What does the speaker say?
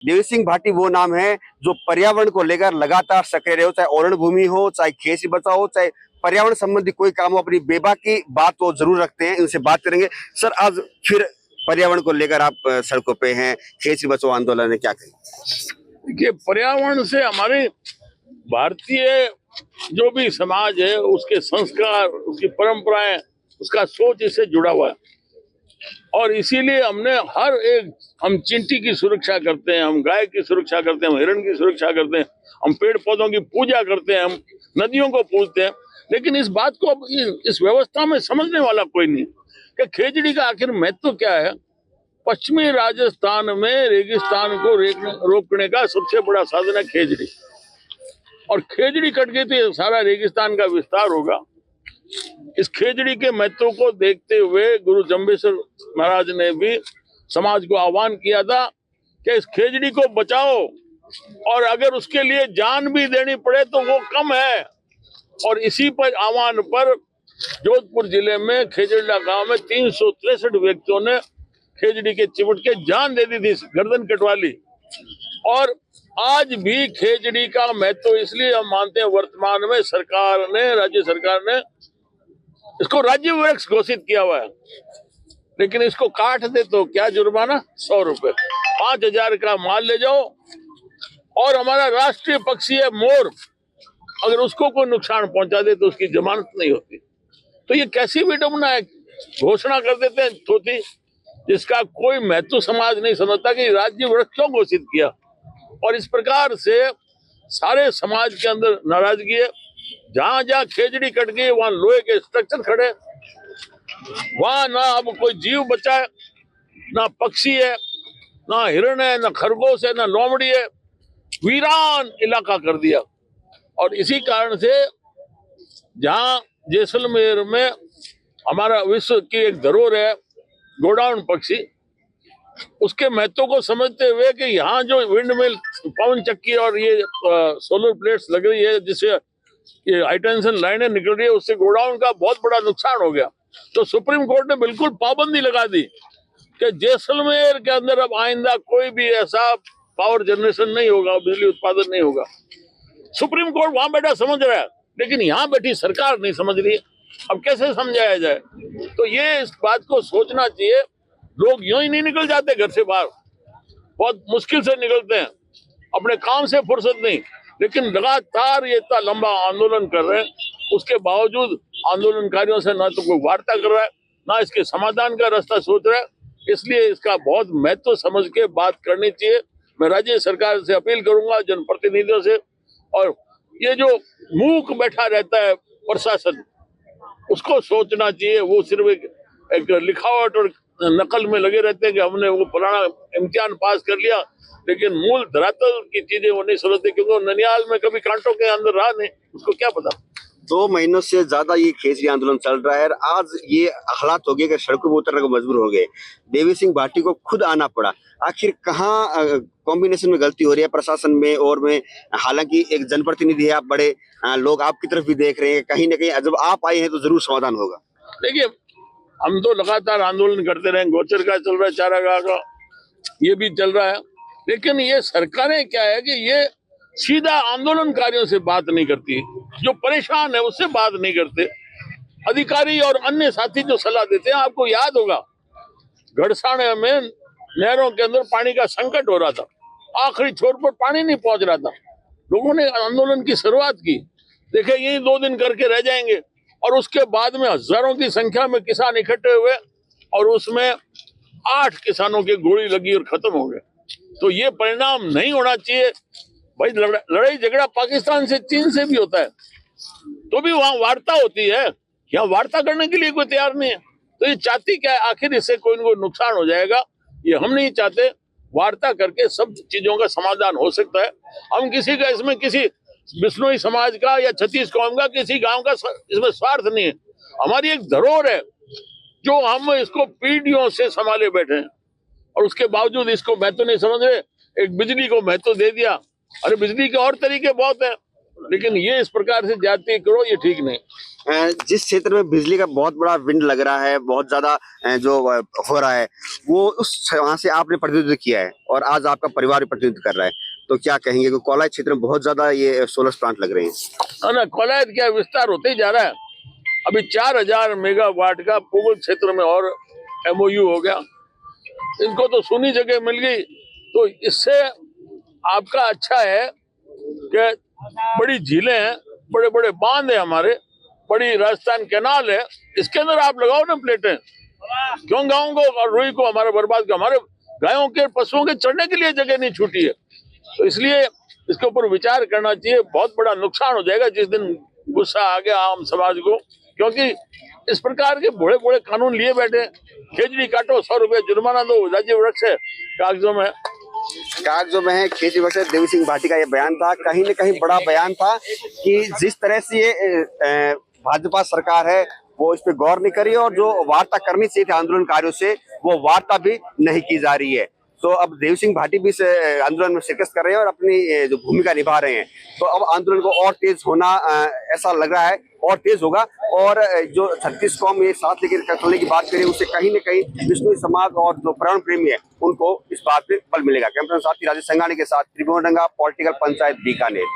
देवी सिंह भाटी वो नाम है जो पर्यावरण को लेकर लगातार सक्रिय रहे हो, चाहे ओरण भूमि हो, चाहे खेती बचाओ हो, चाहे पर्यावरण संबंधी कोई काम हो, अपनी बेबाकी बात वो जरूर रखते हैं। इनसे बात करेंगे। सर, आज फिर पर्यावरण को लेकर आप सड़कों पे हैं, खेती बचाओ आंदोलन है, क्या कहें? देखिए, पर्यावरण से हमारे भारतीय जो भी समाज है, उसके संस्कार, उसकी परंपराएं, उसका सोच इससे जुड़ा हुआ है। और इसीलिए हमने हम चींटी की सुरक्षा करते हैं, हम गाय की सुरक्षा करते हैं, हम हिरण की सुरक्षा करते हैं, हम पेड़ पौधों की पूजा करते हैं, हम नदियों को पूजते हैं। लेकिन इस बात को अब इस व्यवस्था में समझने वाला कोई नहीं कि खेजड़ी का आखिर महत्व क्या है। पश्चिमी राजस्थान में रेगिस्तान को रोकने का सबसे बड़ा साधन है खेजड़ी, और खेजड़ी कट गई तो ये सारा रेगिस्तान का विस्तार होगा। इस खेजड़ी के महत्व को देखते हुए गुरु जम्बेश्वर महाराज ने भी समाज को आह्वान किया था कि इस खेजड़ी को बचाओ, और अगर उसके लिए जान भी देनी पड़े तो वो कम है। और इसी पर आह्वान पर जोधपुर जिले में खेजड़ा गांव में 363 व्यक्तियों ने खेजड़ी के चिमट के जान दे दी थी, गर्दन कटवा ली। और आज भी खेजड़ी का महत्व इसलिए हम मानते हैं, वर्तमान में राज्य सरकार ने इसको राज्य वृक्ष घोषित किया हुआ है, लेकिन इसको काट दे तो क्या जुर्माना? 100 रुपए। 5000 का माल ले जाओ। और हमारा राष्ट्रीय पक्षी है मोर, अगर उसको कोई नुकसान पहुंचा दे तो उसकी जमानत नहीं होती। तो ये कैसी विडंबना है, घोषणा कर देते हैं थोथी, जिसका कोई महत्व समाज नहीं समझता कि राज्य वृक्ष क्यों घोषित किया। और इस प्रकार से सारे समाज के अंदर नाराजगी है। जहां जहां खेजड़ी कट गई वहां लोहे के स्ट्रक्चर खड़े, वहां ना अब कोई जीव बचा है, ना पक्षी है, ना हिरण है, ना खरगोश है, ना लोमड़ी है। वीरान इलाका कर दिया। और इसी कारण से जहां जैसलमेर में हमारा विश्व की एक धरोहर है गोडाउन पक्षी, उसके महत्व को समझते हुए कि यहाँ जो विंड मिल, पवन चक्की और ये सोलर प्लेट्स लग रही है, जिससे ये हाई टेंशन लाइनें निकल रही है, उससे गोडाउन का बहुत बड़ा नुकसान हो गया। तो सुप्रीम कोर्ट ने बिल्कुल पाबंदी लगा दी कि जैसलमेर के अंदर अब आइंदा कोई भी ऐसा पावर जनरेशन नहीं होगा, बिजली उत्पादन नहीं होगा। सुप्रीम कोर्ट वहां बैठा समझ रहा है, लेकिन यहाँ बैठी सरकार नहीं समझ रही है। अब कैसे समझाया जाए? तो ये इस बात को सोचना चाहिए। लोग यूं ही नहीं निकल जाते घर से बाहर, बहुत मुश्किल से निकलते हैं, अपने काम से फुर्सत नहीं। लेकिन लगातार ये इतना लंबा आंदोलन कर रहे हैं, उसके बावजूद आंदोलनकारियों से ना तो कोई वार्ता कर रहा है, ना इसके समाधान का रास्ता सोच रहा है। इसलिए इसका बहुत महत्व समझ के बात करनी चाहिए। मैं राज्य सरकार से अपील करूंगा, जनप्रतिनिधियों से। और ये जो मूक बैठा रहता है प्रशासन, उसको सोचना चाहिए। वो सिर्फ एक लिखावट और नकल में लगे रहते हैं कि हमने वो पुराना इम्तिहान पास कर लिया, लेकिन मूल धरातल की चीजें वो नहीं समझते, क्योंकि ननियाल में कभी कांटों के अंदर रहा नहीं, उसको क्या पता। 2 महीनों से ज्यादा ये खेजड़ी आंदोलन चल रहा है और आज ये हालात हो गए कि सड़कों पर उतरने को मजबूर हो गए। देवी सिंह भाटी को खुद आना पड़ा। आखिर कहाँ कॉम्बिनेशन में गलती हो रही है प्रशासन में और में? हालांकि एक जनप्रतिनिधि है आप, बड़े लोग आपकी तरफ भी देख रहे हैं, कहीं ना कहीं जब आप आए हैं तो जरूर समाधान होगा। देखिए, हम तो लगातार आंदोलन करते रहे, गोचर का चल रहा है, चारागाह का ये भी चल रहा है। लेकिन ये सरकारें क्या है कि ये सीधा आंदोलनकारियों से बात नहीं करती, जो परेशान है उससे बात नहीं करते। अधिकारी और अन्य साथी जो सलाह देते हैं, आपको याद होगा गड़साने में नहरों के अंदर पानी का संकट हो रहा था, आखिरी छोर पर पानी नहीं पहुंच रहा था। लोगों ने आंदोलन की शुरुआत की। देखे, यही 2 दिन करके रह जाएंगे, और उसके बाद में हजारों की संख्या में किसान इकट्ठे हुए, और उसमें 8 किसानों की गोली लगी और खत्म हो गए। तो ये परिणाम नहीं होना चाहिए भाई। लड़ाई झगड़ा पाकिस्तान से, चीन से भी होता है, तो भी वहां वार्ता होती है। यहाँ वार्ता करने के लिए कोई तैयार नहीं है। तो ये चाहती क्या है? आखिर इससे कोई न कोई नुकसान हो जाएगा, ये हम नहीं चाहते। वार्ता करके सब चीजों का समाधान हो सकता है। हम किसी का इसमें, किसी बिश्नोई समाज का या छत्तीस कौम का, किसी गांव का इसमें स्वार्थ नहीं है। हमारी एक धरोहर है जो हम इसको पीढ़ियों से संभाले बैठे हैं, और उसके बावजूद इसको महत्व नहीं समझ रहे। एक बिजली को महत्व दे दिया। अरे बिजली के और तरीके बहुत है, लेकिन ये इस प्रकार से जाति करो, ये ठीक नहीं। जिस क्षेत्र में बिजली का बहुत बड़ा विंड लग रहा है, बहुत ज्यादा जो हो रहा है, वो उस वहां से आपने प्रतिनिधित्व किया है और आज आपका परिवार भी प्रतिनिधित्व कर रहा है, तो क्या कहेंगे कि कोलाय क्षेत्र में बहुत ज्यादा ये सोलर प्लांट लग रहे हैं? ना कोलायत क्या विस्तार होते ही जा रहा है। अभी 4000 मेगावाट का पूर्व क्षेत्र में और MOU हो गया। इनको तो सुनी जगह मिल गई, तो इससे आपका अच्छा है कि बड़ी झीलें हैं, बड़े बड़े बांध है हमारे, बड़ी राजस्थान कैनाल है, इसके अंदर आप लगाओ ना प्लेटें। क्यों गाँव को और रुई को हमारा बर्बाद कर? हमारे गायों के पशुओं के चढ़ने के लिए जगह नहीं छूटी है, तो इसलिए इसके ऊपर विचार करना चाहिए। बहुत बड़ा नुकसान हो जाएगा जिस दिन गुस्सा आ गया आम समाज को, क्योंकि इस प्रकार के बड़े बड़े कानून लिए बैठे। खेजड़ी काटो, 100 रुपये जुर्माना दो, राज्य वृक्ष है कागजों में है। खेती वर्ष देवी सिंह भाटी का ये बयान था, कहीं न कहीं बड़ा बयान था कि जिस तरह से ये भाजपा सरकार है वो इस पे गौर नहीं करी और जो वार्ता करनी चाहिए थी आंदोलनकारियों से, वो वार्ता भी नहीं की जा रही है। तो अब देवी सिंह भाटी भी इस आंदोलन में शिरकत कर रहे हैं और अपनी जो भूमिका निभा रहे हैं। तो अब आंदोलन को और तेज होना ऐसा लग रहा है, और तेज होगा। और जो 36 कौम ये साथ लेकर चलने की बात करें, उससे कहीं न कहीं विष्णु समाज और जो पर्यावरण प्रेमी है उनको इस बात पे बल मिलेगा। कैमरा साथी राजेश संघानी के साथ त्रिभुवन रंगा, पॉलिटिकल पंचायत बीकानेर।